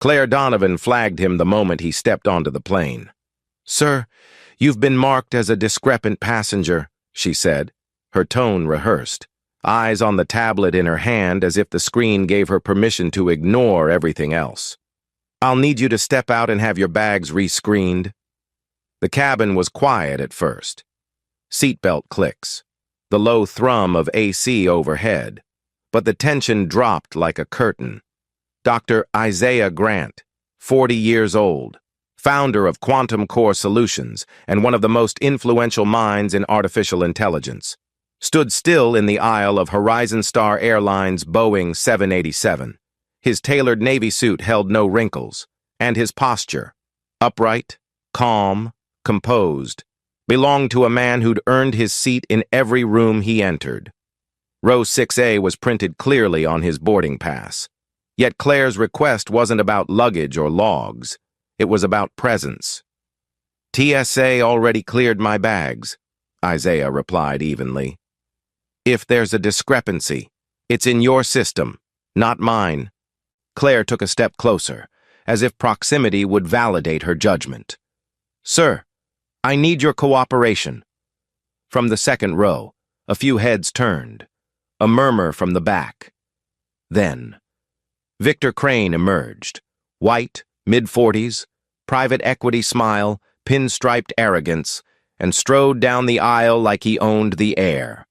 Claire Donovan flagged him the moment he stepped onto the plane. "Sir, you've been marked as a discrepant passenger," she said, her tone rehearsed, eyes on the tablet in her hand as if the screen gave her permission to ignore everything else. "I'll need you to step out and have your bags rescreened." The cabin was quiet at first. Seatbelt clicks, the low thrum of AC overhead, but the tension dropped like a curtain. Dr. Isaiah Grant, 40 years old, founder of Quantum Core Solutions and one of the most influential minds in artificial intelligence, stood still in the aisle of Horizon Star Airlines' Boeing 787. His tailored Navy suit held no wrinkles, and his posture, upright, calm, composed, belonged to a man who'd earned his seat in every room he entered. Row 6A was printed clearly on his boarding pass. Yet Claire's request wasn't about luggage or logs. It was about presence. "TSA already cleared my bags," Isaiah replied evenly. "If there's a discrepancy, it's in your system, not mine." Claire took a step closer, as if proximity would validate her judgment. "Sir, I need your cooperation." From the second row, a few heads turned, a murmur from the back. Then, Victor Crane emerged, white, mid-40s, private equity smile, pinstriped arrogance, and strode down the aisle like he owned the air.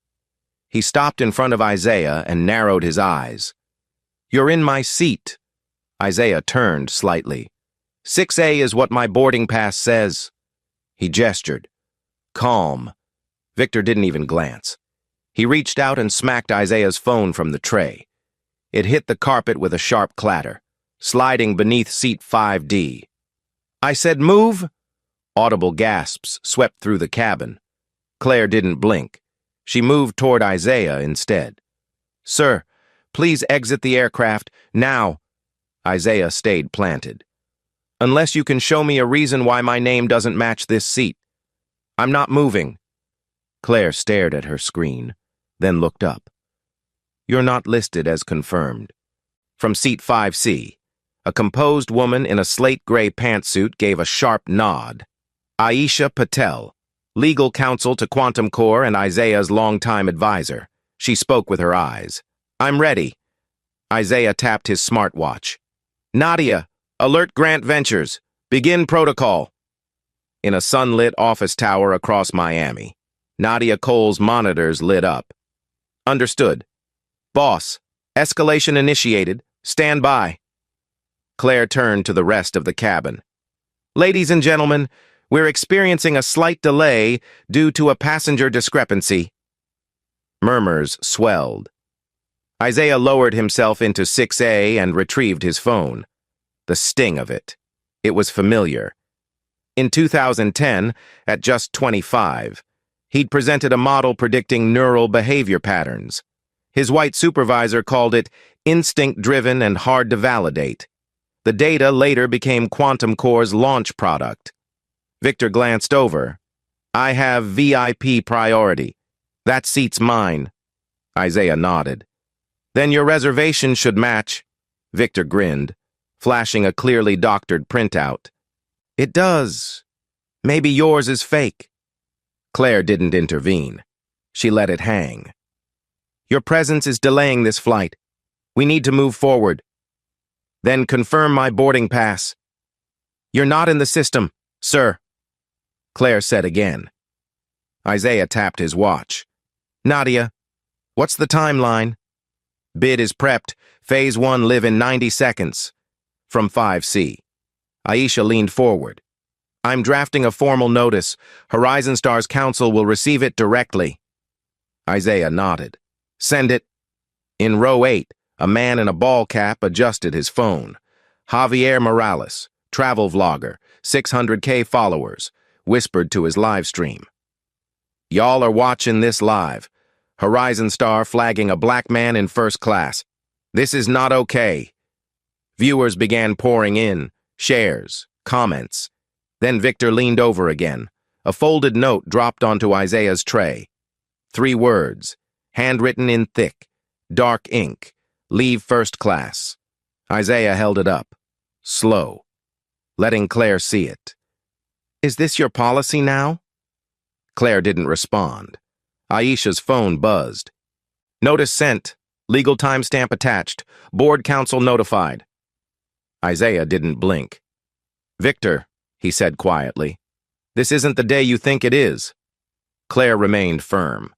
He stopped in front of Isaiah and narrowed his eyes. "You're in my seat." Isaiah turned slightly. "6A is what my boarding pass says." He gestured. Calm. Victor didn't even glance. He reached out and smacked Isaiah's phone from the tray. It hit the carpet with a sharp clatter, sliding beneath seat 5D. "I said move!" Audible gasps swept through the cabin. Claire didn't blink. She moved toward Isaiah instead. "Sir, please exit the aircraft, now." Isaiah stayed planted. "Unless you can show me a reason why my name doesn't match this seat. I'm not moving." Claire stared at her screen, then looked up. "You're not listed as confirmed." From seat 5C, a composed woman in a slate-gray pantsuit gave a sharp nod. Aisha Patel, legal counsel to Quantum Core and Isaiah's longtime advisor. She spoke with her eyes. "I'm ready." Isaiah tapped his smartwatch. "Nadia, alert Grant Ventures. Begin protocol." In a sunlit office tower across Miami, Nadia Cole's monitors lit up. "Understood. Boss, escalation initiated. Stand by." Claire turned to the rest of the cabin. "Ladies and gentlemen, we're experiencing a slight delay due to a passenger discrepancy." Murmurs swelled. Isaiah lowered himself into 6A and retrieved his phone. The sting of it. It was familiar. In 2010, at just 25, he'd presented a model predicting neural behavior patterns. His white supervisor called it instinct-driven and hard to validate. The data later became Quantum Core's launch product. Victor glanced over. "I have VIP priority. That seat's mine." Isaiah nodded. "Then your reservation should match." Victor grinned, flashing a clearly doctored printout. "It does. Maybe yours is fake." Claire didn't intervene. She let it hang. "Your presence is delaying this flight. We need to move forward." "Then confirm my boarding pass." "You're not in the system, sir," Claire said again. Isaiah tapped his watch. "Nadia, what's the timeline?" "Bid is prepped. Phase 1 live in 90 seconds. From 5C. Aisha leaned forward. "I'm drafting a formal notice. Horizon Star's counsel will receive it directly." Isaiah nodded. "Send it." In row 8, a man in a ball cap adjusted his phone. Javier Morales, travel vlogger, 600K followers, whispered to his live stream. "Y'all are watching this live. Horizon Star flagging a black man in first class. This is not okay." Viewers began pouring in, shares, comments. Then Victor leaned over again. A folded note dropped onto Isaiah's tray. 3 words, handwritten in thick, dark ink. "Leave first class." Isaiah held it up. slow, letting Claire see it. "Is this your policy now?" Claire didn't respond. Aisha's phone buzzed. "Notice sent. Legal timestamp attached. Board counsel notified." Isaiah didn't blink. "Victor," he said quietly, "this isn't the day you think it is." Claire remained firm.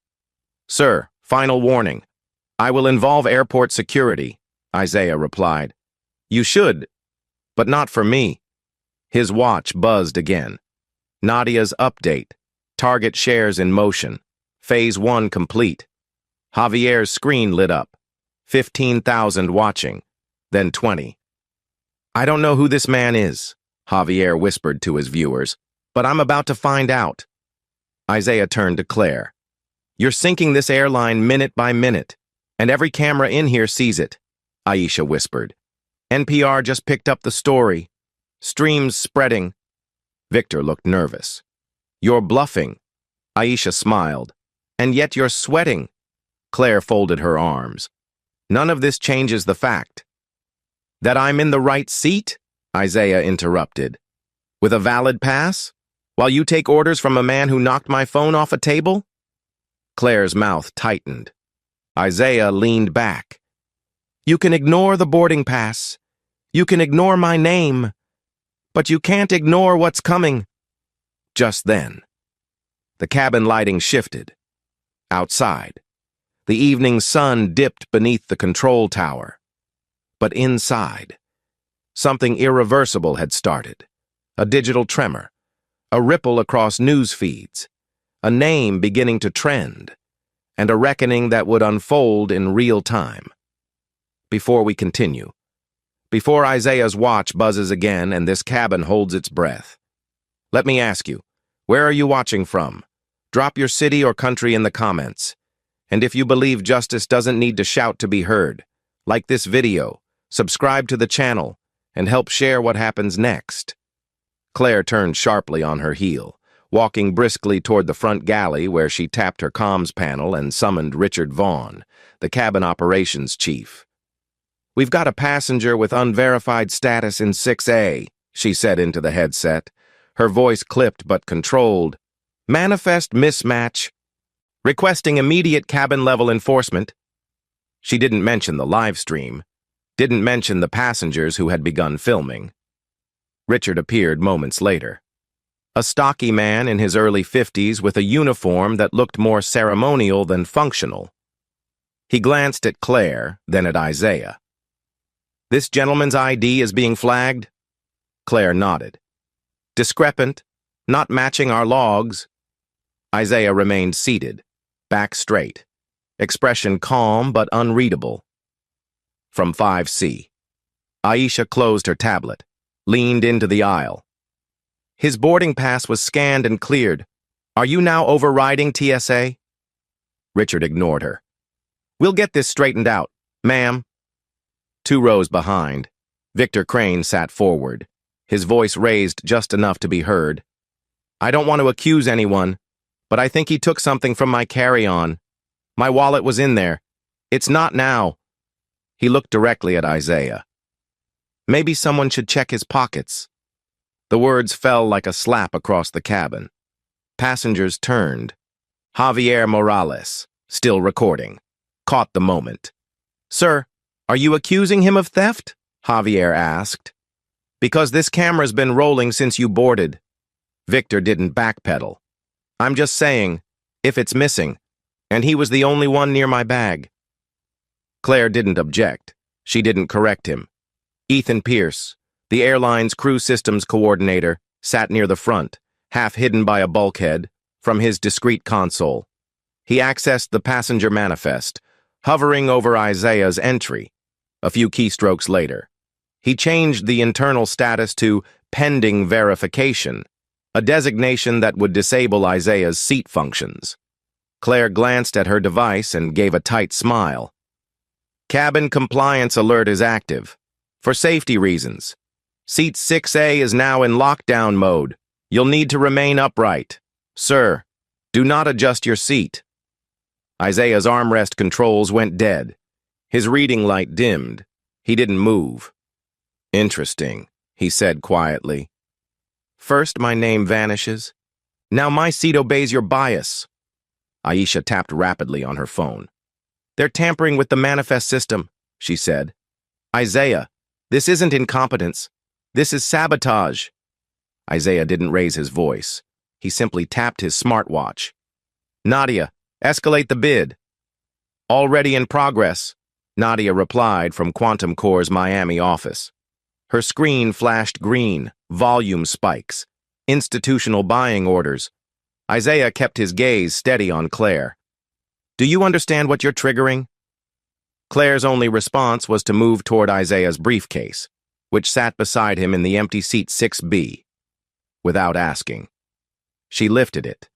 "Sir, final warning. I will involve airport security," Isaiah replied. "You should, but not for me." His watch buzzed again. Nadia's update. Target shares in motion. Phase 1 complete. Javier's screen lit up. 15,000 watching, then 20. "I don't know who this man is," Javier whispered to his viewers, "but I'm about to find out." Isaiah turned to Claire. "You're syncing this airline minute by minute, and every camera in here sees it," Aisha whispered. "NPR just picked up the story. Streams spreading." Victor looked nervous. "You're bluffing." Aisha smiled. "And yet you're sweating." Claire folded her arms. "None of this changes the fact." "That I'm in the right seat?" Isaiah interrupted. "With a valid pass? While you take orders from a man who knocked my phone off a table?" Claire's mouth tightened. Isaiah leaned back. "You can ignore the boarding pass. You can ignore my name. But you can't ignore what's coming." Just then, the cabin lighting shifted. Outside, the evening sun dipped beneath the control tower. But inside, something irreversible had started. A digital tremor, a ripple across news feeds, a name beginning to trend, and a reckoning that would unfold in real time. Before we continue, before Isaiah's watch buzzes again and this cabin holds its breath, let me ask you, where are you watching from? Drop your city or country in the comments. And if you believe justice doesn't need to shout to be heard, like this video, subscribe to the channel, and help share what happens next. Claire turned sharply on her heel, walking briskly toward the front galley where she tapped her comms panel and summoned Richard Vaughn, the cabin operations chief. "We've got a passenger with unverified status in 6A, she said into the headset, her voice clipped but controlled. "Manifest mismatch. Requesting immediate cabin-level enforcement." She didn't mention the live stream, didn't mention the passengers who had begun filming. Richard appeared moments later. A stocky man in his early 50s with a uniform that looked more ceremonial than functional. He glanced at Claire, then at Isaiah. "This gentleman's ID is being flagged?" Claire nodded. "Discrepant, not matching our logs." Isaiah remained seated, back straight, expression calm but unreadable. From 5C. Aisha closed her tablet, leaned into the aisle. "His boarding pass was scanned and cleared. Are you now overriding TSA?" Richard ignored her. "We'll get this straightened out, ma'am." 2 rows behind, Victor Crane sat forward, his voice raised just enough to be heard. "I don't want to accuse anyone, but I think he took something from my carry-on. My wallet was in there. It's not now." He looked directly at Isaiah. "Maybe someone should check his pockets." The words fell like a slap across the cabin. Passengers turned. Javier Morales, still recording, caught the moment. "Sir, are you accusing him of theft?" Javier asked. "Because this camera's been rolling since you boarded." Victor didn't backpedal. "I'm just saying, if it's missing, and he was the only one near my bag." Claire didn't object. She didn't correct him. Ethan Pierce, the airline's crew systems coordinator, sat near the front, half hidden by a bulkhead, from his discreet console. He accessed the passenger manifest, hovering over Isaiah's entry. A few keystrokes later, he changed the internal status to pending verification, a designation that would disable Isaiah's seat functions. Claire glanced at her device and gave a tight smile. "Cabin compliance alert is active. For safety reasons. Seat 6A is now in lockdown mode. You'll need to remain upright. Sir, do not adjust your seat." Isaiah's armrest controls went dead. His reading light dimmed. He didn't move. "Interesting," he said quietly. First, my name vanishes. Now my seat obeys your bias. Aisha tapped rapidly on her phone. They're tampering with the manifest system, she said. Isaiah, this isn't incompetence. This is sabotage. Isaiah didn't raise his voice. He simply tapped his smartwatch. Nadia, escalate the bid. Already in progress, Nadia replied from Quantum Core's Miami office. Her screen flashed green, volume spikes, institutional buying orders. Isaiah kept his gaze steady on Claire. Do you understand what you're triggering? Claire's only response was to move toward Isaiah's briefcase, which sat beside him in the empty seat 6B. Without asking, she lifted it.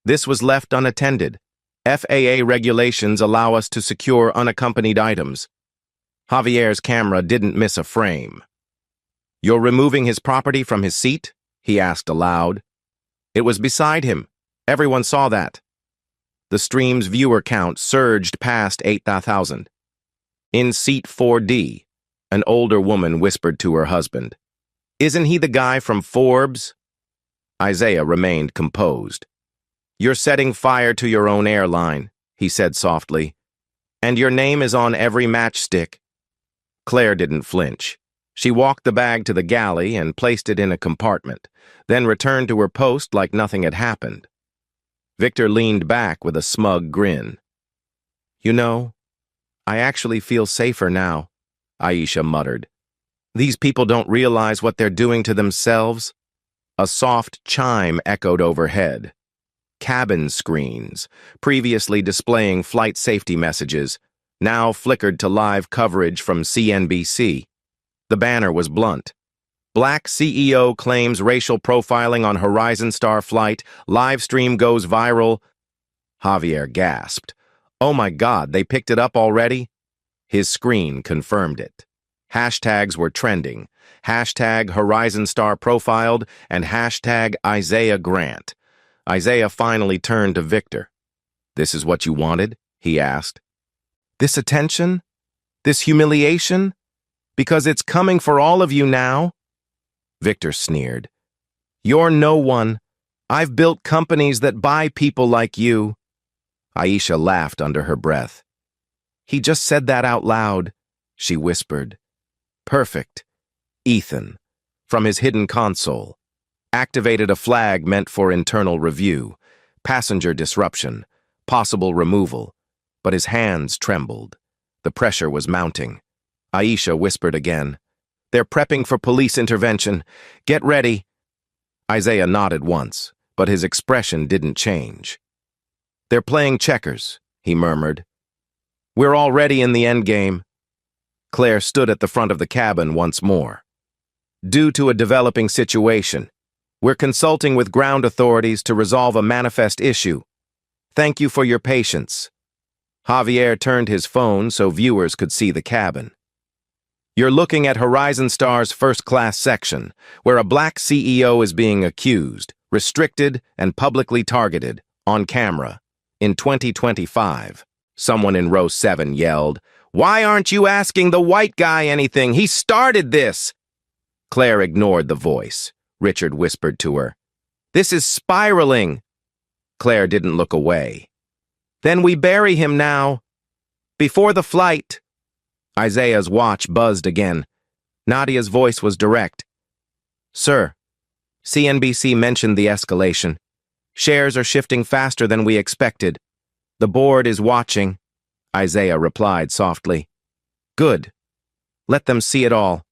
This was left unattended. FAA regulations allow us to secure unaccompanied items. Javier's camera didn't miss a frame. You're removing his property from his seat? He asked aloud. It was beside him. Everyone saw that. The stream's viewer count surged past 8,000. In seat 4D, an older woman whispered to her husband. Isn't he the guy from Forbes? Isaiah remained composed. You're setting fire to your own airline, he said softly. And your name is on every matchstick. Claire didn't flinch. She walked the bag to the galley and placed it in a compartment, then returned to her post like nothing had happened. Victor leaned back with a smug grin. You know, I actually feel safer now, Aisha muttered. These people don't realize what they're doing to themselves. A soft chime echoed overhead. Cabin screens, previously displaying flight safety messages, now flickered to live coverage from CNBC. The banner was blunt. Black CEO claims racial profiling on Horizon Star flight. Live stream goes viral. Javier gasped. Oh my God, they picked it up already? His screen confirmed it. Hashtags were trending. Hashtag Horizon Star profiled and hashtag Isaiah Grant. Isaiah finally turned to Victor. This is what you wanted? He asked. This attention? This humiliation? Because it's coming for all of you now? Victor sneered. You're no one. I've built companies that buy people like you. Aisha laughed under her breath. He just said that out loud, she whispered. Perfect. Ethan, from his hidden console, activated a flag meant for internal review, passenger disruption, possible removal, but his hands trembled. The pressure was mounting. Aisha whispered again. They're prepping for police intervention. Get ready. Isaiah nodded once, but his expression didn't change. They're playing checkers, he murmured. We're already in the endgame. Claire stood at the front of the cabin once more. Due to a developing situation, we're consulting with ground authorities to resolve a manifest issue. Thank you for your patience. Javier turned his phone so viewers could see the cabin. You're looking at Horizon Star's first-class section, where a black CEO is being accused, restricted, and publicly targeted, on camera. In 2025, someone in row 7 yelled, Why aren't you asking the white guy anything? He started this! Claire ignored the voice. Richard whispered to her. This is spiraling. Claire didn't look away. Then we bury him now. Before the flight. Isaiah's watch buzzed again. Nadia's voice was direct. Sir, CNBC mentioned the escalation. Shares are shifting faster than we expected. The board is watching, Isaiah replied softly. Good. Let them see it all.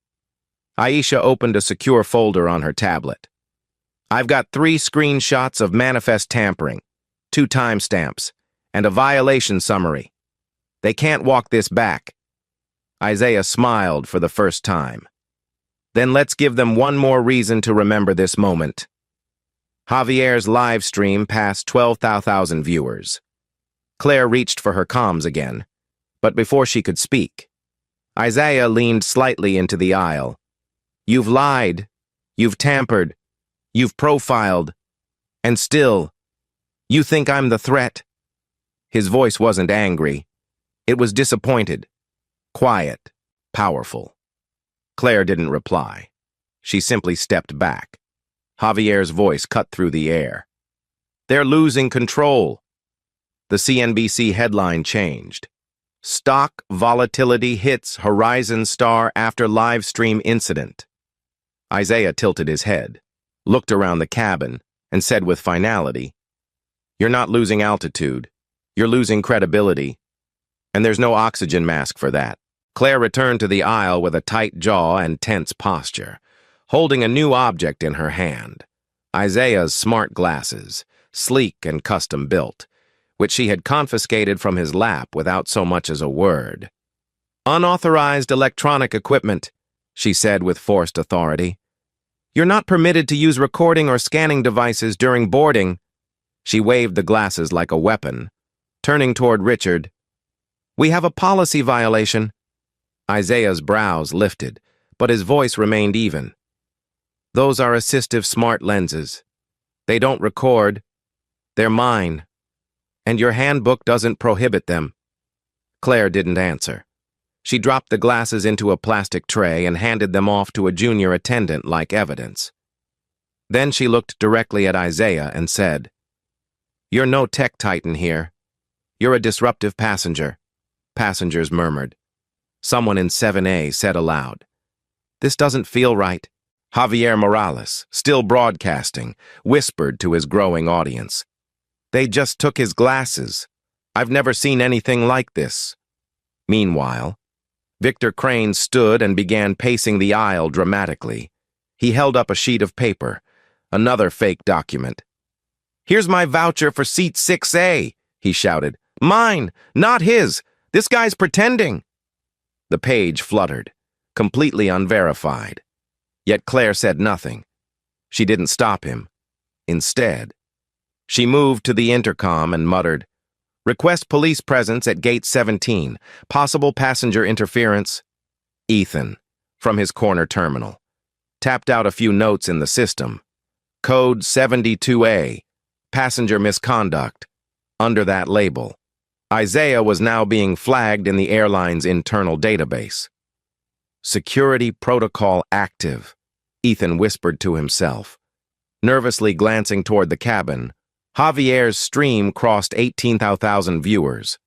Aisha opened a secure folder on her tablet. I've got 3 screenshots of manifest tampering, 2 timestamps, and a violation summary. They can't walk this back. Isaiah smiled for the first time. Then let's give them one more reason to remember this moment. Javier's live stream passed 12,000 viewers. Claire reached for her comms again, but before she could speak, Isaiah leaned slightly into the aisle. You've lied. You've tampered. You've profiled. And still, you think I'm the threat? His voice wasn't angry. It was disappointed. Quiet, powerful. Claire didn't reply. She simply stepped back. Javier's voice cut through the air. They're losing control. The CNBC headline changed. Stock volatility hits Horizon Star after live stream incident. Isaiah tilted his head, looked around the cabin, and said with finality, You're not losing altitude. You're losing credibility. And there's no oxygen mask for that. Claire returned to the aisle with a tight jaw and tense posture, holding a new object in her hand. Isaiah's smart glasses, sleek and custom-built, which she had confiscated from his lap without so much as a word. Unauthorized electronic equipment, she said with forced authority. You're not permitted to use recording or scanning devices during boarding. She waved the glasses like a weapon, turning toward Richard. We have a policy violation. Isaiah's brows lifted, but his voice remained even. Those are assistive smart lenses. They don't record. They're mine. And your handbook doesn't prohibit them. Claire didn't answer. She dropped the glasses into a plastic tray and handed them off to a junior attendant like evidence. Then she looked directly at Isaiah and said, You're no tech titan here. You're a disruptive passenger. Passengers murmured. Someone in 7A said aloud, This doesn't feel right. Javier Morales, still broadcasting, whispered to his growing audience. They just took his glasses. I've never seen anything like this. Meanwhile, Victor Crane stood and began pacing the aisle dramatically. He held up a sheet of paper, another fake document. Here's my voucher for seat 6A, he shouted. Mine, not his. This guy's pretending. The page fluttered, completely unverified. Yet Claire said nothing. She didn't stop him. Instead, she moved to the intercom and muttered, Request police presence at gate 17. Possible passenger interference. Ethan, from his corner terminal, tapped out a few notes in the system. Code 72A. Passenger misconduct. Under that label, Isaiah was now being flagged in the airline's internal database. Security protocol active, Ethan whispered to himself. Nervously glancing toward the cabin, Javier's stream crossed 18,000 viewers.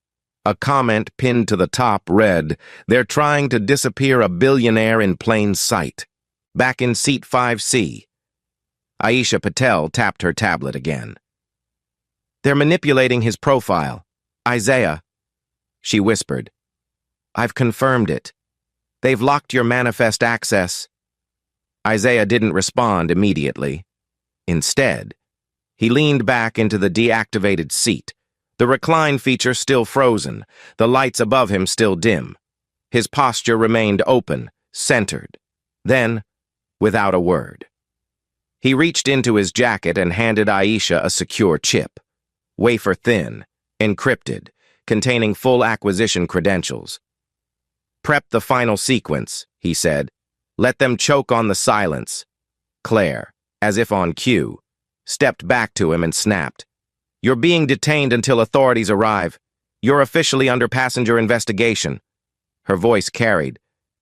A comment pinned to the top read, They're trying to disappear a billionaire in plain sight. Back in seat 5C. Aisha Patel tapped her tablet again. They're manipulating his profile. Isaiah, she whispered. I've confirmed it. They've locked your manifest access. Isaiah didn't respond immediately. Instead, he leaned back into the deactivated seat, the recline feature still frozen, the lights above him still dim. His posture remained open, centered. Then, without a word, he reached into his jacket and handed Aisha a secure chip, wafer-thin, encrypted, containing full acquisition credentials. Prep the final sequence, he said. Let them choke on the silence. Claire, as if on cue, stepped back to him and snapped. You're being detained until authorities arrive. You're officially under passenger investigation. Her voice carried.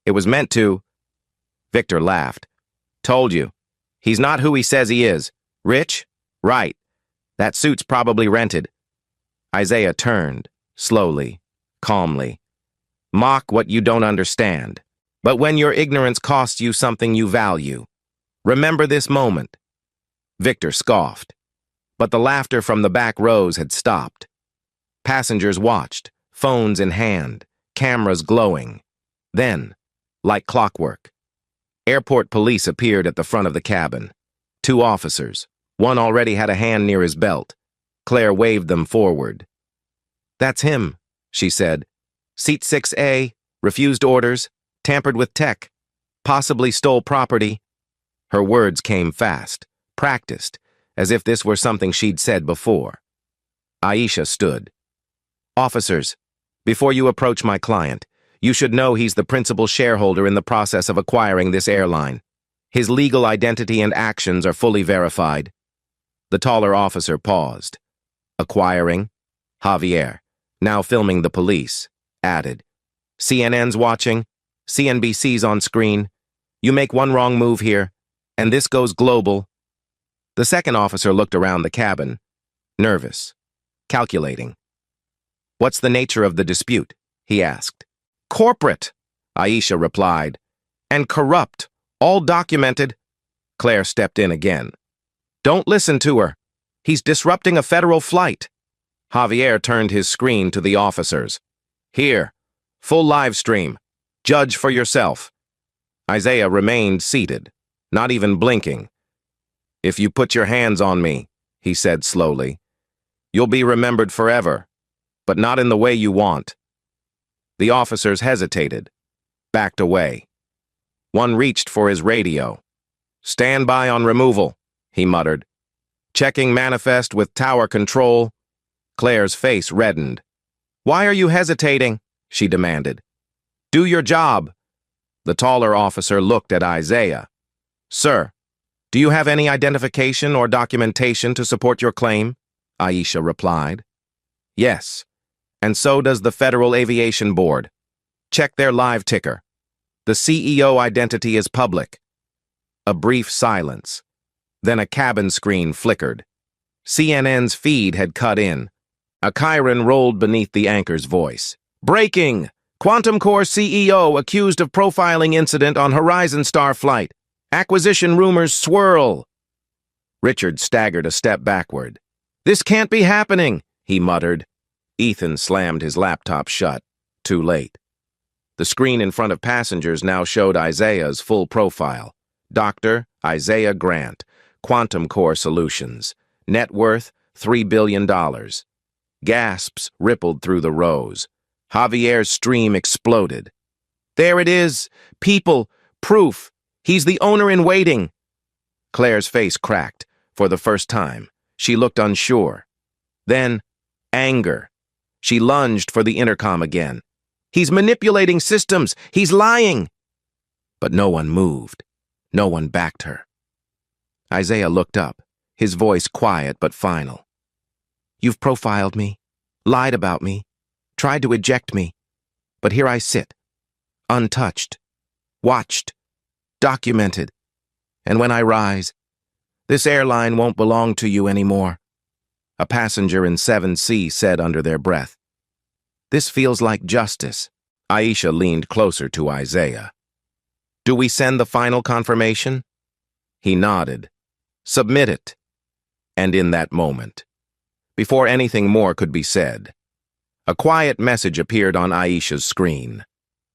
It was meant to. Victor laughed. Told you. He's not who he says he is. Rich? Right. That suit's probably rented. Isaiah turned, slowly, calmly. Mock what you don't understand. But when your ignorance costs you something you value. Remember this moment. Victor scoffed. But the laughter from the back rows had stopped. Passengers watched, phones in hand, cameras glowing. Then, like clockwork, airport police appeared at the front of the cabin. 2 officers. One already had a hand near his belt. Claire waved them forward. That's him, she said. Seat 6A, refused orders, tampered with tech, possibly stole property. Her words came fast, practiced, as if this were something she'd said before. Aisha stood. Officers, before you approach my client, you should know he's the principal shareholder in the process of acquiring this airline. His legal identity and actions are fully verified. The taller officer paused. Acquiring? Javier, now filming the police, added. CNN's watching. CNBC's on screen. You make one wrong move here, And this goes global. The second officer looked around the cabin, nervous, calculating. What's the nature of the dispute? He asked. Corporate, Aisha replied. And corrupt, all documented. Claire stepped in again. Don't listen to her. He's disrupting a federal flight. Javier turned his screen to the officers. Here, full live stream. Judge for yourself. Isaiah remained seated, not even blinking. If you put your hands on me, he said slowly, you'll be remembered forever, but not in the way you want. The officers hesitated, backed away. One reached for his radio. Stand by on removal, he muttered. Checking manifest with tower control. Claire's face reddened. Why are you hesitating? She demanded. Do your job. The taller officer looked at Isaiah. Sir, do you have any identification or documentation to support your claim? Aisha replied. Yes, and so does the Federal Aviation Board. Check their live ticker. The CEO identity is public. A brief silence. Then a cabin screen flickered. CNN's feed had cut in. A chyron rolled beneath the anchor's voice. Breaking! Quantum Core CEO accused of profiling incident on Horizon Star flight. Acquisition rumors swirl. Richard staggered a step backward. This can't be happening, he muttered. Ethan slammed his laptop shut. Too late. The screen in front of passengers now showed Isaiah's full profile. Dr. Isaiah Grant, Quantum Core Solutions. Net worth, $3 billion. Gasps rippled through the rows. Javier's stream exploded. There it is! People! Proof! He's the owner in waiting! Claire's face cracked. For the first time, she looked unsure. Then, anger. She lunged for the intercom again. He's manipulating systems! He's lying! But no one moved. No one backed her. Isaiah looked up, his voice quiet but final. You've profiled me, lied about me, tried to eject me, but here I sit, untouched, watched, documented, and when I rise, this airline won't belong to you anymore. A passenger in 7C said under their breath. This feels like justice. Aisha leaned closer to Isaiah. Do we send the final confirmation? He nodded. Submit it. And in that moment, before anything more could be said, a quiet message appeared on Aisha's screen.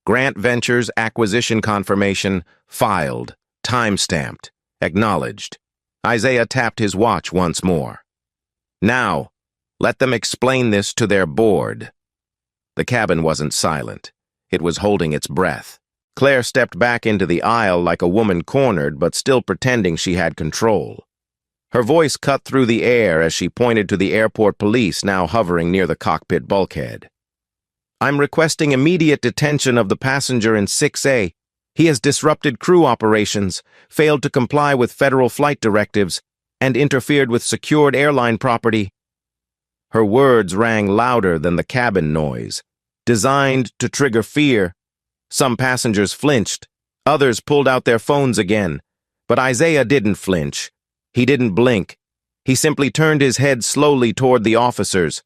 Grant Ventures acquisition confirmation filed, time-stamped, acknowledged. Isaiah tapped his watch once more. Now, let them explain this to their board. The cabin wasn't silent. It was holding its breath. Claire stepped back into the aisle like a woman cornered, but still pretending she had control. Her voice cut through the air as she pointed to the airport police now hovering near the cockpit bulkhead. I'm requesting immediate detention of the passenger in 6A. He has disrupted crew operations, failed to comply with federal flight directives, and interfered with secured airline property. Her words rang louder than the cabin noise, designed to trigger fear. Some passengers flinched, others pulled out their phones again, but Isaiah didn't flinch. He didn't blink. He simply turned his head slowly toward the officers,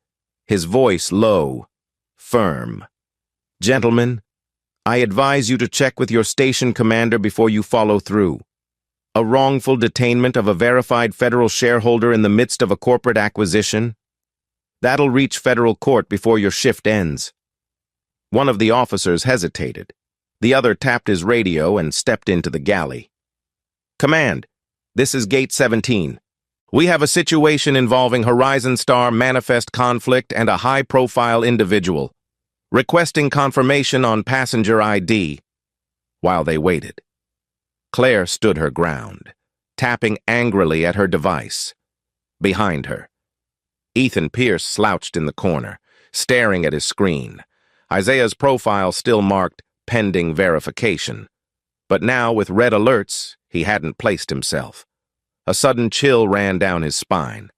his voice low, firm. Gentlemen, I advise you to check with your station commander before you follow through. A wrongful detainment of a verified federal shareholder in the midst of a corporate acquisition? That'll reach federal court before your shift ends. One of the officers hesitated. The other tapped his radio and stepped into the galley. Command, this is Gate 17. We have a situation involving Horizon Star manifest conflict and a high-profile individual, requesting confirmation on passenger ID. While they waited, Claire stood her ground, tapping angrily at her device. Behind her, Ethan Pierce slouched in the corner, staring at his screen. Isaiah's profile still marked pending verification, but now with red alerts, he hadn't placed himself. A sudden chill ran down his spine.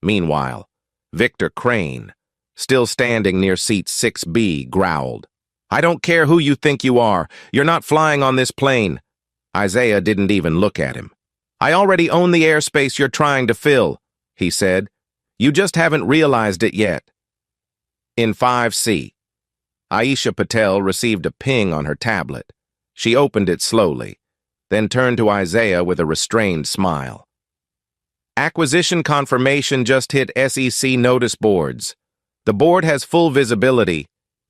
Meanwhile, Victor Crane, still standing near seat 6B, growled. I don't care who you think you are. You're not flying on this plane. Isaiah didn't even look at him. I already own the airspace you're trying to fill, he said. You just haven't realized it yet. In 5C, Aisha Patel received a ping on her tablet. She opened it slowly, then turned to Isaiah with a restrained smile. Acquisition confirmation just hit SEC notice boards. The board has full visibility.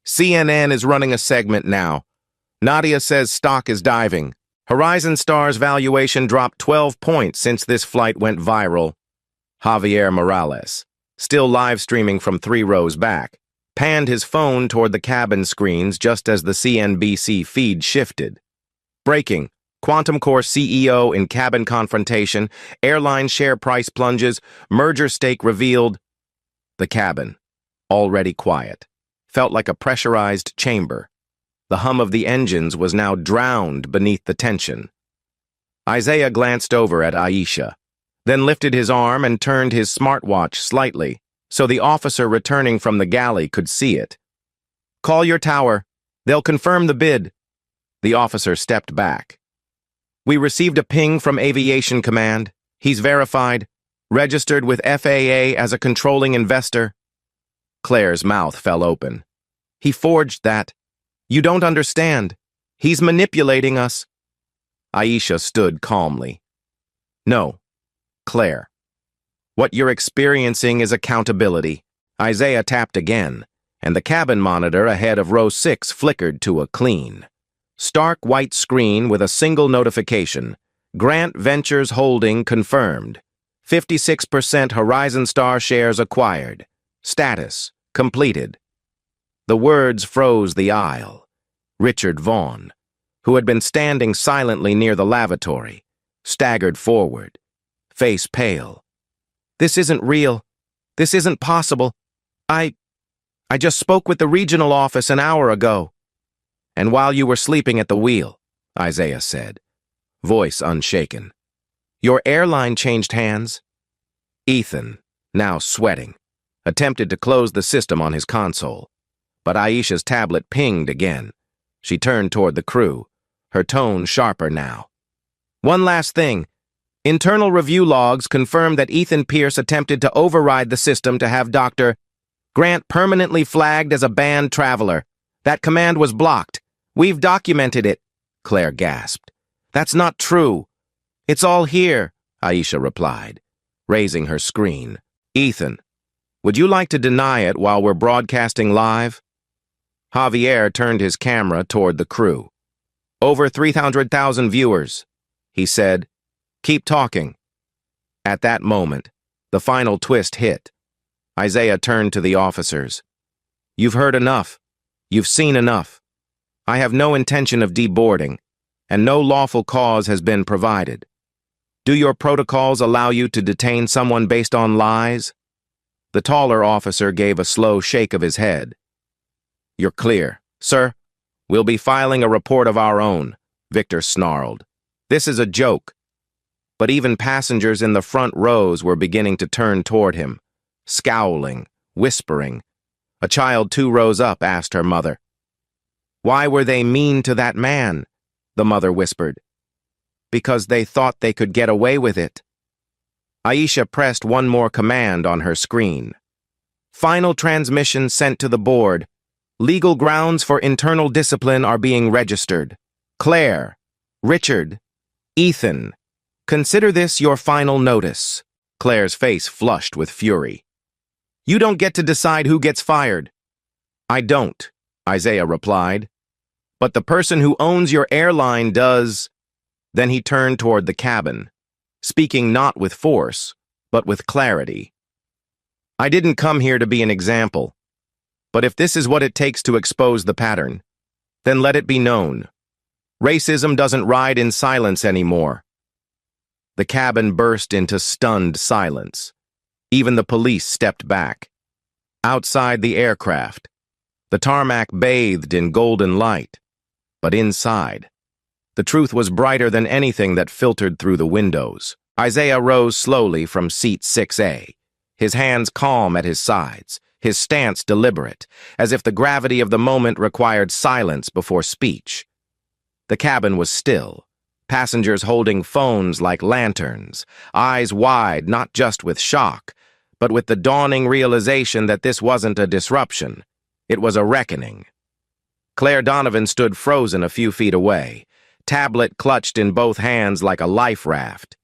CNN is running a segment now. Nadia says stock is diving. Horizon Star's valuation dropped 12 points since this flight went viral. Javier Morales, still live streaming from 3 rows back, panned his phone toward the cabin screens just as the CNBC feed shifted. Breaking. Quantum Core CEO in cabin confrontation. Airline share price plunges. Merger stake revealed. The cabin, already quiet, felt like a pressurized chamber. The hum of the engines was now drowned beneath the tension. Isaiah glanced over at Aisha, then lifted his arm and turned his smartwatch slightly so the officer returning from the galley could see it. Call your tower. They'll confirm the bid. The officer stepped back. We received a ping from Aviation Command. He's verified, registered with FAA as a controlling investor. Claire's mouth fell open. He forged that. You don't understand. He's manipulating us. Aisha stood calmly. No, Claire. What you're experiencing is accountability. Isaiah tapped again, and the cabin monitor ahead of row 6 flickered to a clean, stark white screen with a single notification. Grant Ventures Holding confirmed. 56% Horizon Star shares acquired. Status completed. The words froze the aisle. Richard Vaughn, who had been standing silently near the lavatory, staggered forward, face pale. This isn't real. This isn't possible. I just spoke with the regional office an hour ago. And while you were sleeping at the wheel, Isaiah said, voice unshaken. Your airline changed hands. Ethan, now sweating, attempted to close the system on his console. But Aisha's tablet pinged again. She turned toward the crew, her tone sharper now. One last thing. Internal review logs confirm that Ethan Pierce attempted to override the system to have Dr. Grant permanently flagged as a banned traveler. That command was blocked. We've documented it, Claire gasped. That's not true. It's all here, Aisha replied, raising her screen. Ethan, would you like to deny it while we're broadcasting live? Javier turned his camera toward the crew. Over 300,000 viewers, he said. Keep talking. At that moment, the final twist hit. Isaiah turned to the officers. You've heard enough. You've seen enough. I have no intention of deboarding, and no lawful cause has been provided. Do your protocols allow you to detain someone based on lies? The taller officer gave a slow shake of his head. You're clear. Sir, we'll be filing a report of our own, Victor snarled. This is a joke. But even passengers in the front rows were beginning to turn toward him, scowling, whispering. A child 2 rows up asked her mother. Why were they mean to that man? The mother whispered. Because they thought they could get away with it. Aisha pressed one more command on her screen. Final transmission sent to the board. Legal grounds for internal discipline are being registered. Claire, Richard, Ethan, consider this your final notice. Claire's face flushed with fury. You don't get to decide who gets fired. I don't, Isaiah replied. But the person who owns your airline does. Then he turned toward the cabin, speaking not with force, but with clarity. I didn't come here to be an example. But if this is what it takes to expose the pattern, then let it be known. Racism doesn't ride in silence anymore. The cabin burst into stunned silence. Even the police stepped back. Outside the aircraft, the tarmac bathed in golden light. But inside, the truth was brighter than anything that filtered through the windows. Isaiah rose slowly from seat 6A, his hands calm at his sides, his stance deliberate, as if the gravity of the moment required silence before speech. The cabin was still, Passengers holding phones like lanterns, eyes wide not just with shock, but with the dawning realization that this wasn't a disruption. It was a reckoning. Claire Donovan stood frozen a few feet away, tablet clutched in both hands like a life raft.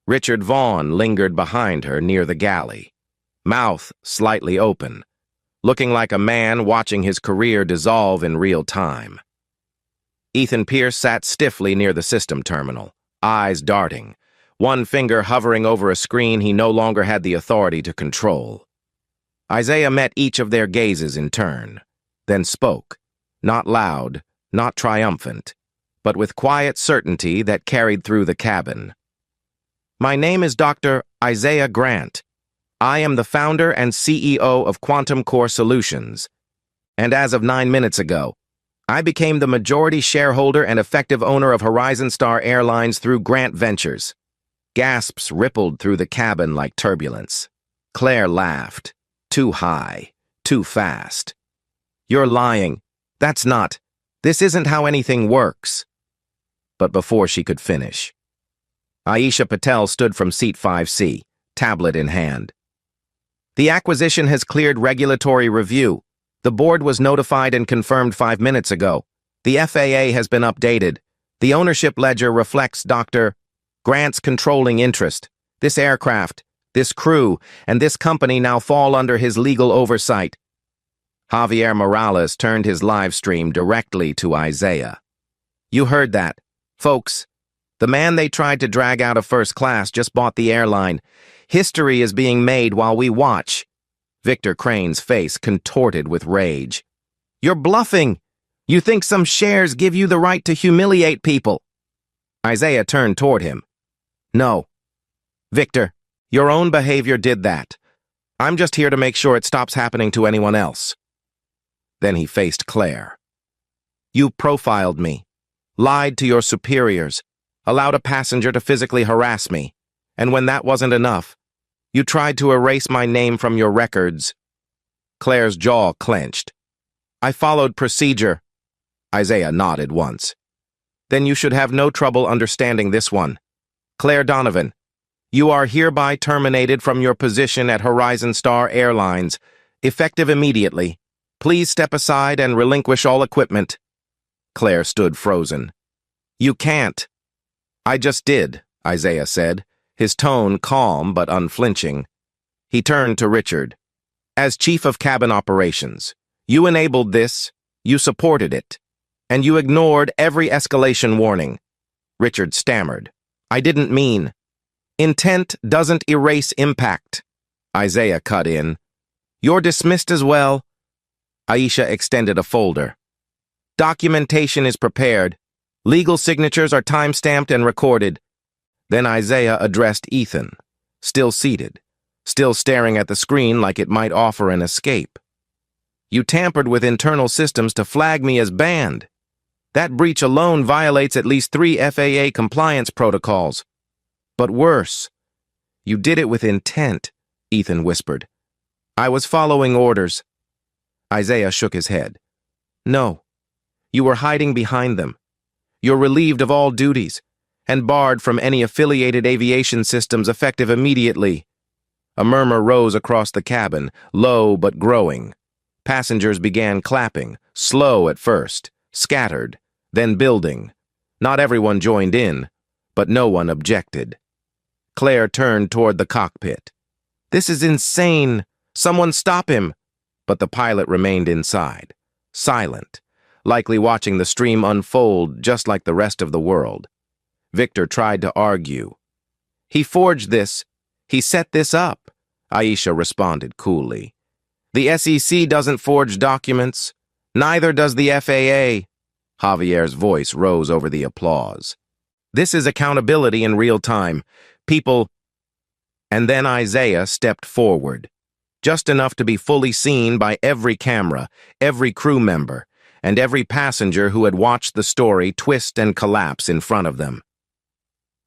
Richard Vaughn lingered behind her near the galley, mouth slightly open, looking like a man watching his career dissolve in real time. Ethan Pierce sat stiffly near the system terminal, eyes darting, one finger hovering over a screen he no longer had the authority to control. Isaiah met each of their gazes in turn, then spoke, not loud, not triumphant, but with quiet certainty that carried through the cabin. "My name is Dr. Isaiah Grant. I am the founder and CEO of Quantum Core Solutions. And as of 9 minutes ago, I became the majority shareholder and effective owner of Horizon Star Airlines through Grant Ventures." Gasps rippled through the cabin like turbulence. Claire laughed. Too high. Too fast. "You're lying. This isn't how anything works." But before she could finish, Aisha Patel stood from seat 5C, tablet in hand. "The acquisition has cleared regulatory review. The board was notified and confirmed 5 minutes ago. The FAA has been updated. The ownership ledger reflects Dr. Grant's controlling interest. This aircraft, this crew, and this company now fall under his legal oversight." Javier Morales turned his live stream directly to Isaiah. "You heard that. Folks, the man they tried to drag out of first class just bought the airline. History is being made while we watch." Victor Crane's face contorted with rage. "You're bluffing. You think some shares give you the right to humiliate people." Isaiah turned toward him. "No. Victor, your own behavior did that. I'm just here to make sure it stops happening to anyone else." Then he faced Claire. "You profiled me, lied to your superiors, allowed a passenger to physically harass me, and when that wasn't enough, you tried to erase my name from your records." Claire's jaw clenched. "I followed procedure." Isaiah nodded once. "Then you should have no trouble understanding this one. Claire Donovan, you are hereby terminated from your position at Horizon Star Airlines, effective immediately. Please step aside and relinquish all equipment." Claire stood frozen. "You can't." "I just did," Isaiah said, his tone calm but unflinching. He turned to Richard. "As Chief of Cabin Operations, you enabled this, you supported it, and you ignored every escalation warning." Richard stammered. "I didn't mean." "Intent doesn't erase impact," Isaiah cut in. "You're dismissed as well." Aisha extended a folder. "Documentation is prepared. Legal signatures are time-stamped and recorded." Then Isaiah addressed Ethan, still seated, still staring at the screen like it might offer an escape. "You tampered with internal systems to flag me as banned. That breach alone violates at least 3 FAA compliance protocols. But worse, you did it with intent," Ethan whispered. "I was following orders." Isaiah shook his head. "No, you were hiding behind them. You're relieved of all duties and barred from any affiliated aviation systems effective immediately." A murmur rose across the cabin, low but growing. Passengers began clapping, slow at first, scattered, then building. Not everyone joined in, but no one objected. Claire turned toward the cockpit. "This is insane. Someone stop him." But the pilot remained inside, silent, likely watching the stream unfold just like the rest of the world. Victor tried to argue. "He forged this. He set this up," Aisha responded coolly. "The SEC doesn't forge documents. Neither does the FAA. Javier's voice rose over the applause. "This is accountability in real time. People—" And then Isaiah stepped forward, just enough to be fully seen by every camera, every crew member, and every passenger who had watched the story twist and collapse in front of them.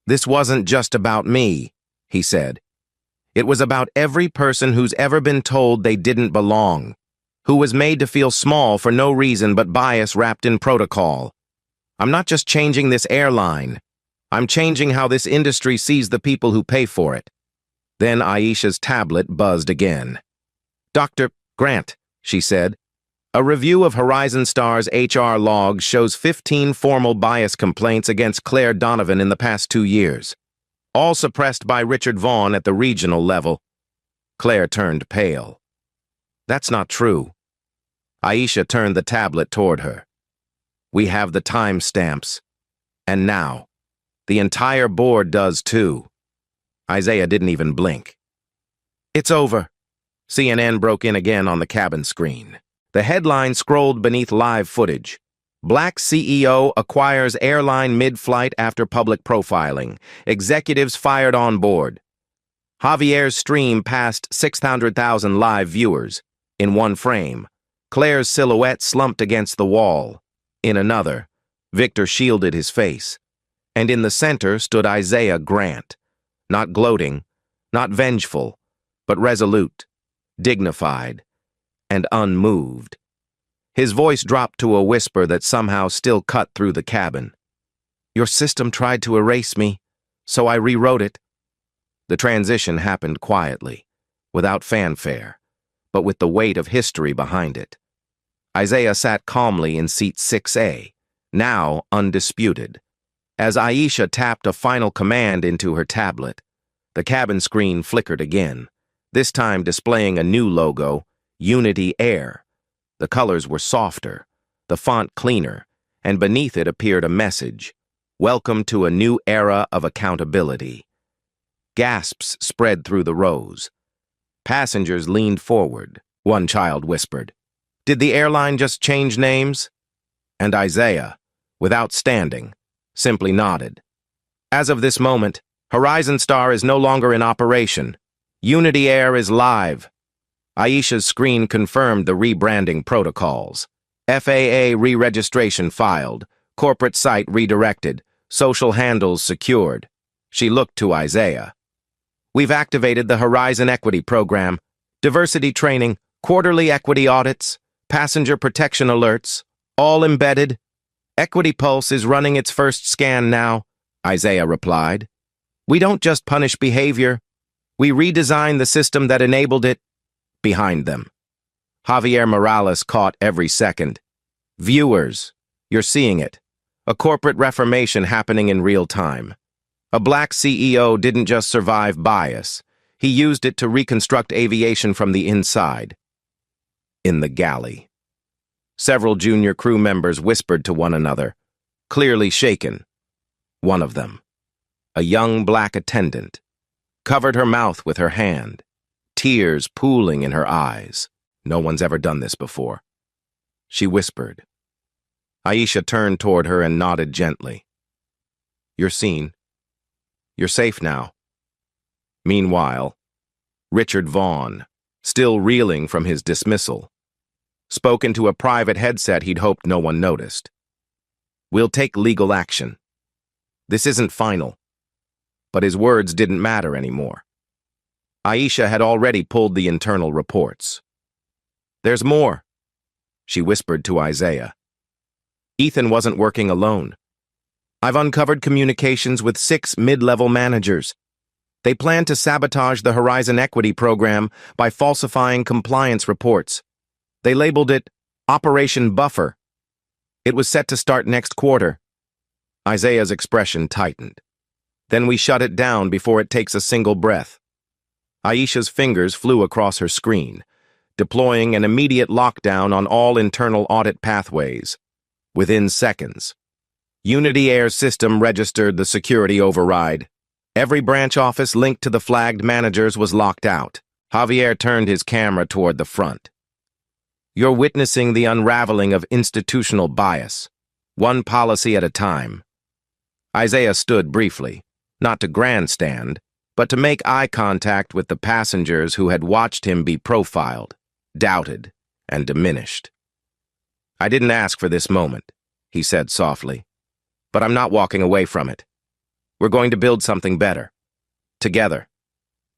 "This wasn't just about me," he said. "It was about every person who's ever been told they didn't belong, who was made to feel small for no reason but bias wrapped in protocol. I'm not just changing this airline. I'm changing how this industry sees the people who pay for it. Then Aisha's tablet buzzed again. Dr. Grant, she said, a review of Horizon Star's HR logs shows 15 formal bias complaints against Claire Donovan in the past 2 years, all suppressed by Richard Vaughn at the regional level. Claire turned pale. That's not true. Aisha turned the tablet toward her. We have the timestamps. And now, the entire board does too. Isaiah didn't even blink. It's over. CNN broke in again on the cabin screen. The headline scrolled beneath live footage. Black CEO acquires airline mid-flight after public profiling. Executives fired on board. Javier's stream passed 600,000 live viewers. In one frame, Claire's silhouette slumped against the wall. In another, Victor shielded his face. And in the center stood Isaiah Grant. Not gloating, not vengeful, but resolute, dignified, and unmoved. His voice dropped to a whisper that somehow still cut through the cabin. Your system tried to erase me, so I rewrote it. The transition happened quietly, without fanfare, but with the weight of history behind it. Isaiah sat calmly in seat 6A, now undisputed. As Aisha tapped a final command into her tablet, the cabin screen flickered again, this time displaying a new logo, Unity Air. The colors were softer, the font cleaner, and beneath it appeared a message, Welcome to a new era of accountability. Gasps spread through the rows. Passengers leaned forward. One child whispered, Did the airline just change names? And Isaiah, without standing, simply nodded. As of this moment, Horizon Star is no longer in operation. Unity Air is live. Aisha's screen confirmed the rebranding protocols. FAA re-registration filed, corporate site redirected, social handles secured. She looked to Isaiah. We've activated the Horizon Equity Program, diversity training, quarterly equity audits, passenger protection alerts, all embedded. Equity Pulse is running its first scan now, Isaiah replied. We don't just punish behavior. We redesign the system that enabled it. Behind them, Javier Morales caught every second. Viewers, you're seeing it. A corporate reformation happening in real time. A black CEO didn't just survive bias. He used it to reconstruct aviation from the inside. In the galley, several junior crew members whispered to one another, clearly shaken. One of them, a young black attendant, covered her mouth with her hand, tears pooling in her eyes. No one's ever done this before. She whispered. Aisha turned toward her and nodded gently. You're seen. You're safe now. Meanwhile, Richard Vaughn, still reeling from his dismissal, spoke into a private headset he'd hoped no one noticed. We'll take legal action. This isn't final. But his words didn't matter anymore. Aisha had already pulled the internal reports. There's more, she whispered to Isaiah. Ethan wasn't working alone. I've uncovered communications with 6 mid-level managers. They plan to sabotage the Horizon Equity Program by falsifying compliance reports. They labeled it Operation Buffer. It was set to start next quarter. Isaiah's expression tightened. Then we shut it down before it takes a single breath. Aisha's fingers flew across her screen, deploying an immediate lockdown on all internal audit pathways. Within seconds, Unity Air's system registered the security override. Every branch office linked to the flagged managers was locked out. Javier turned his camera toward the front. You're witnessing the unraveling of institutional bias, one policy at a time. Isaiah stood briefly, not to grandstand, but to make eye contact with the passengers who had watched him be profiled, doubted, and diminished. I didn't ask for this moment, he said softly, but I'm not walking away from it. We're going to build something better. Together.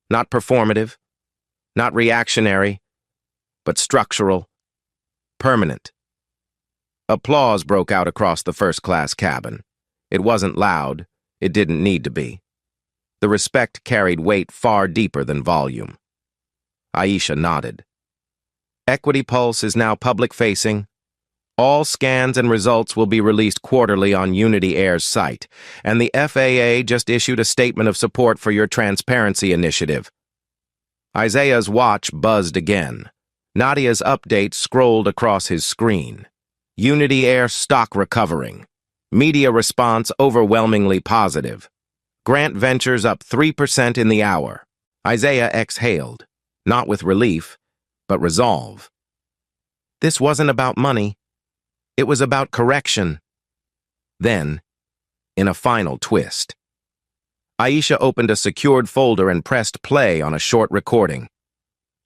Not performative, not reactionary, but structural, permanent. Applause broke out across the first-class cabin. It wasn't loud, It didn't need to be. The respect carried weight far deeper than volume. Aisha nodded. Equity Pulse is now public-facing. All scans and results will be released quarterly on Unity Air's site, and the FAA just issued a statement of support for your transparency initiative. Isaiah's watch buzzed again. Nadia's update scrolled across his screen. Unity Air stock recovering. Media response overwhelmingly positive. Grant Ventures up 3% in the hour. Isaiah exhaled, not with relief, but resolve. This wasn't about money. It was about correction. Then, in a final twist, Aisha opened a secured folder and pressed play on a short recording.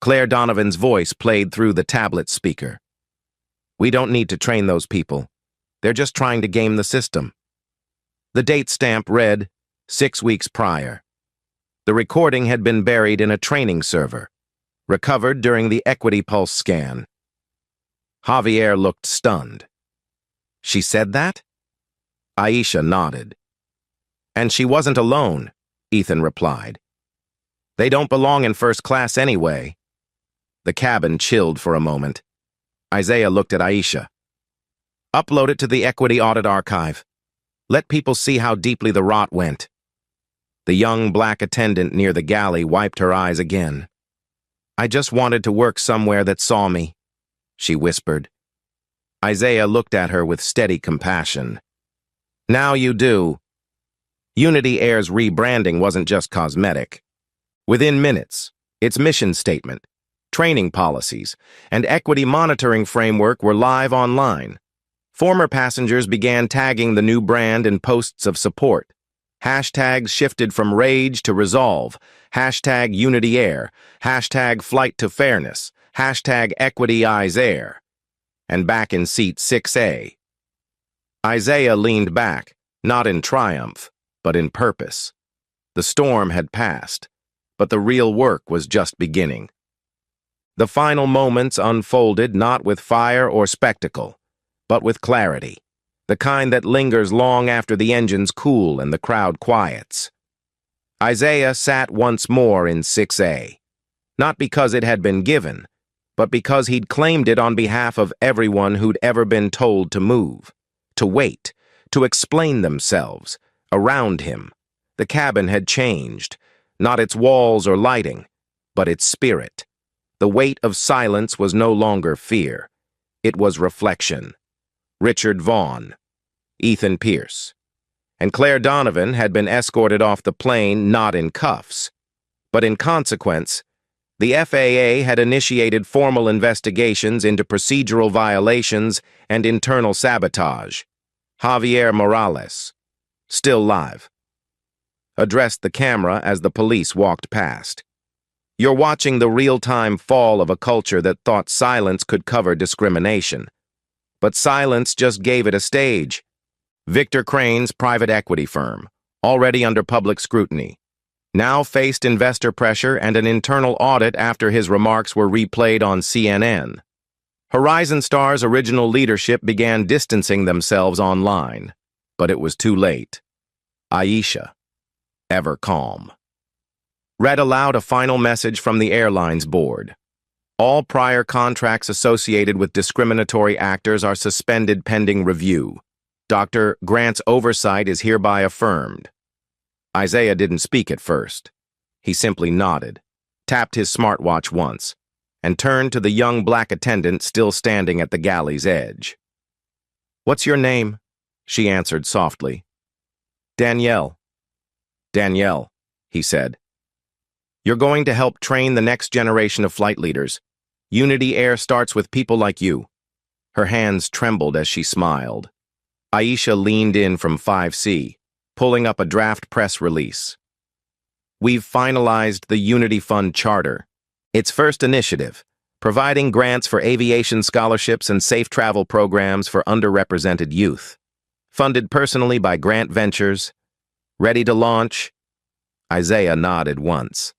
Claire Donovan's voice played through the tablet speaker. We don't need to train those people. They're just trying to game the system. The date stamp read 6 weeks prior. The recording had been buried in a training server, recovered during the Equity Pulse scan. Javier looked stunned. She said that? Aisha nodded. And she wasn't alone, Ethan replied. They don't belong in first class anyway. The cabin chilled for a moment. Isaiah looked at Aisha. Upload it to the Equity Audit Archive. Let people see how deeply the rot went. The young black attendant near the galley wiped her eyes again. I just wanted to work somewhere that saw me, she whispered. Isaiah looked at her with steady compassion. Now you do. Unity Air's rebranding wasn't just cosmetic. Within minutes, its mission statement, training policies, and equity monitoring framework were live online. Former passengers began tagging the new brand in posts of support. Hashtags shifted from rage to resolve. Hashtag Unity Air. Hashtag Flight to Fairness. Hashtag Equity Eyes Air. And back in seat 6A. Isaiah leaned back, not in triumph, but in purpose. The storm had passed, but the real work was just beginning. The final moments unfolded not with fire or spectacle, but with clarity, the kind that lingers long after the engines cool and the crowd quiets. Isaiah sat once more in 6A, not because it had been given, but because he'd claimed it on behalf of everyone who'd ever been told to move, to wait, to explain themselves. Around him, the cabin had changed, not its walls or lighting, but its spirit. The weight of silence was no longer fear. It was reflection. Richard Vaughn, Ethan Pierce, and Claire Donovan had been escorted off the plane not in cuffs, but in consequence, the FAA had initiated formal investigations into procedural violations and internal sabotage. Javier Morales, still live, addressed the camera as the police walked past. You're watching the real-time fall of a culture that thought silence could cover discrimination. But silence just gave it a stage. Victor Crane's private equity firm, already under public scrutiny, now faced investor pressure and an internal audit after his remarks were replayed on CNN. Horizon Star's original leadership began distancing themselves online, but it was too late. Aisha, ever calm, read aloud a final message from the airline's board. All prior contracts associated with discriminatory actors are suspended pending review. Dr. Grant's oversight is hereby affirmed. Isaiah didn't speak at first. He simply nodded, tapped his smartwatch once, and turned to the young black attendant still standing at the galley's edge. What's your name? She answered softly. Danielle. Danielle, he said. You're going to help train the next generation of flight leaders. Unity Air starts with people like you. Her hands trembled as she smiled. Aisha leaned in from 5C, pulling up a draft press release. We've finalized the Unity Fund Charter, its first initiative, providing grants for aviation scholarships and safe travel programs for underrepresented youth. Funded personally by Grant Ventures. Ready to launch? Isaiah nodded once.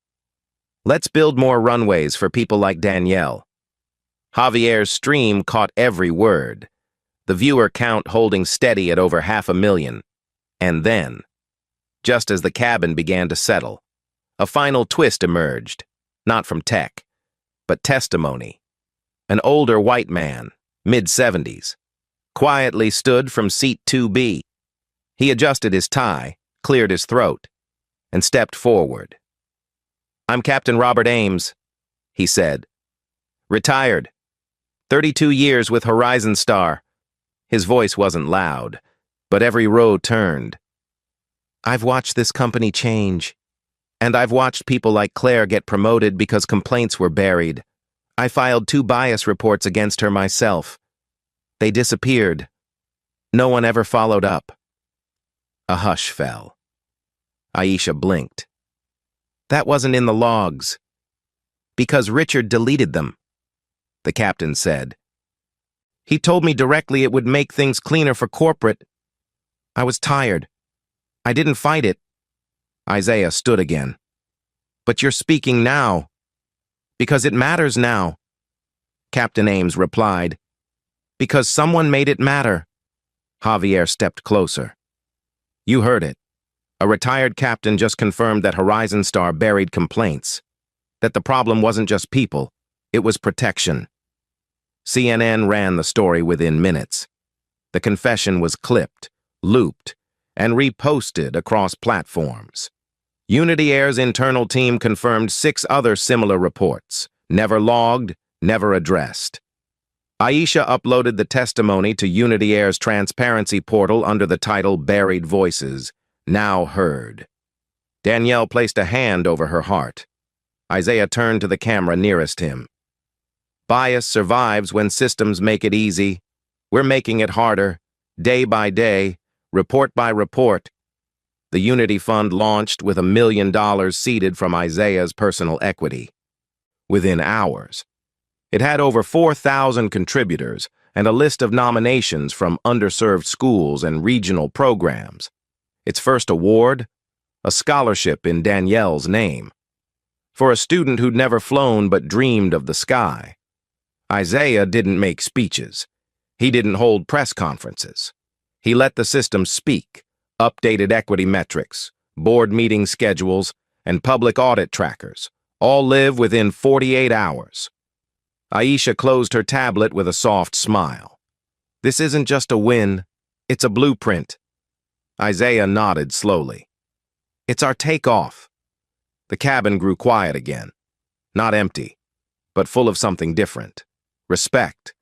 Let's build more runways for people like Danielle. Javier's stream caught every word, the viewer count holding steady at over 500,000. And then, just as the cabin began to settle. A final twist emerged, not from tech, but testimony. An older white man, mid-70s, quietly stood from seat 2B. He adjusted his tie, cleared his throat, and stepped forward. "I'm Captain Robert Ames," he said. "Retired. 32 years with Horizon Star." His voice wasn't loud, but every row turned. "I've watched this company change, and I've watched people like Claire get promoted because complaints were buried. I filed 2 bias reports against her myself. They disappeared. No one ever followed up." A hush fell. Aisha blinked. "That wasn't in the logs." "Because Richard deleted them," the captain said. "He told me directly it would make things cleaner for corporate. I was tired. I didn't fight it." Isaiah stood again. "But you're speaking now." "Because it matters now," Captain Ames replied. "Because someone made it matter." Javier stepped closer. "You heard it. A retired captain just confirmed that Horizon Star buried complaints. That the problem wasn't just people, it was protection." CNN ran the story within minutes. The confession was clipped, looped, and reposted across platforms. Unity Air's internal team confirmed 6 other similar reports, never logged, never addressed. Aisha uploaded the testimony to Unity Air's transparency portal under the title Buried Voices, Now Heard. Danielle placed a hand over her heart. Isaiah turned to the camera nearest him. "Bias survives when systems make it easy. We're making it harder, day by day, report by report." The Unity Fund launched with $1 million seeded from Isaiah's personal equity. Within hours, it had over 4,000 contributors and a list of nominations from underserved schools and regional programs. Its first award? A scholarship in Danielle's name. For a student who'd never flown but dreamed of the sky. Isaiah didn't make speeches. He didn't hold press conferences. He let the system speak. Updated equity metrics, board meeting schedules, and public audit trackers all live within 48 hours. Aisha closed her tablet with a soft smile. "This isn't just a win, it's a blueprint." Isaiah nodded slowly. "It's our takeoff." The cabin grew quiet again. Not empty, but full of something different. Respect,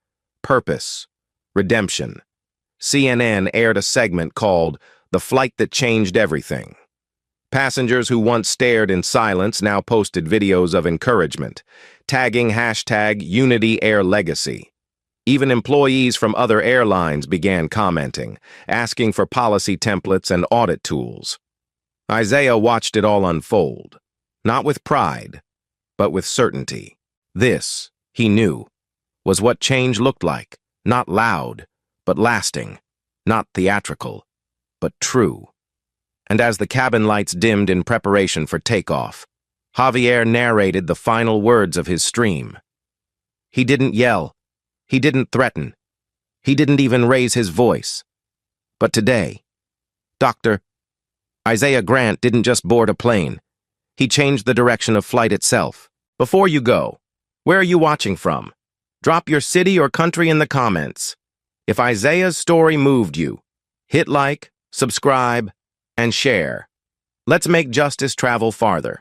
purpose, redemption. CNN aired a segment called "The Flight That Changed Everything." Passengers who once stared in silence now posted videos of encouragement, tagging #UnityAirLegacy. Even employees from other airlines began commenting, asking for policy templates and audit tools. Isaiah watched it all unfold, not with pride, but with certainty. This, he knew, was what change looked like, not loud, but lasting, not theatrical, but true. And as the cabin lights dimmed in preparation for takeoff, Javier narrated the final words of his stream. He didn't yell. He didn't threaten. He didn't even raise his voice. But today, Dr. Isaiah Grant didn't just board a plane. He changed the direction of flight itself. Before you go, where are you watching from? Drop your city or country in the comments. If Isaiah's story moved you, hit like, subscribe, and share. Let's make justice travel farther.